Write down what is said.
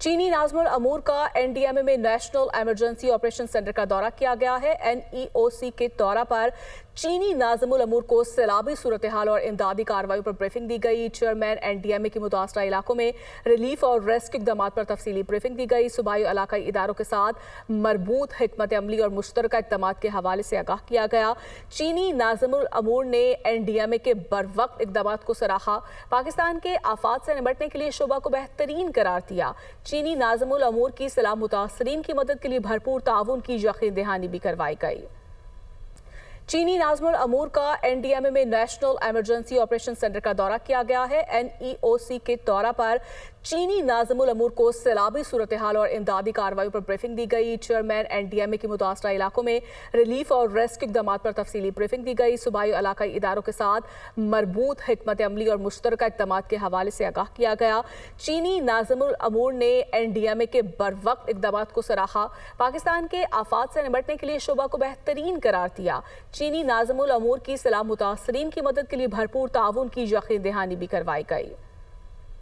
चीनी नाज़मुल अमूर का एनडीएमए में नेशनल इमरजेंसी ऑपरेशन सेंटर का दौरा किया गया है। एनईओसी के दौरा पर चीनी नाज़मुल अमूर को सैलाबी सूरत हाल और इमदादी कार्रवाई पर ब्रीफिंग दी गई। चेयरमैन एनडीएमए की मुतासरा इलाकों में रिलीफ और रेस्क्यू इक़दामात पर तफसीली ब्रीफिंग दी गई। सूबाई और इलाकाई इदारों के साथ मरबूत हिकमत अमली और मुश्तरका इक़दामात के हवाले से आगाह किया गया। चीनी नाज़मुल अमूर ने एनडीएमए के बरवक्त इक़दामात को सराहा। पाकिस्तान के आफात से निपटने के लिए शोबा को बेहतरीन करार दिया। चीनी नाज़मुल अमूर की सलाह मुतासरीन की मदद के लिए भरपूर ताउन की यकीन दहानी भी करवाई गई। चीनी नाज़मुल अमूर का एनडीएमए में नेशनल इमरजेंसी ऑपरेशन सेंटर का दौरा किया गया है। एनईओसी के दौरा पर चीनी नाज़मुल अमूर को सैलाबी सूरत हाल और इमदादी कार्रवाई पर ब्रीफिंग दी गई। चेयरमैन एनडीएमए की मुतासरा इलाकों में रिलीफ और रेस्क्यू इक़दामात पर तफसीली ब्रीफिंग दी गई। सूबाई और इलाकाई इदारों के साथ मरबूत हिकमत अमली और मुश्तरका इक़दामात के हवाले से आगाह किया गया। चीनी नाज़मुल अमूर ने एनडीएमए के बरवक्त इक़दामात को सराहा। पाकिस्तान के आफात से निपटने के लिए शोबा को बेहतरीन करार दिया। चीनी नाज़मुल अमूर की सलाह मुतासरीन की मदद के लिए भरपूर ताउन की यकीन दहानी भी करवाई गई।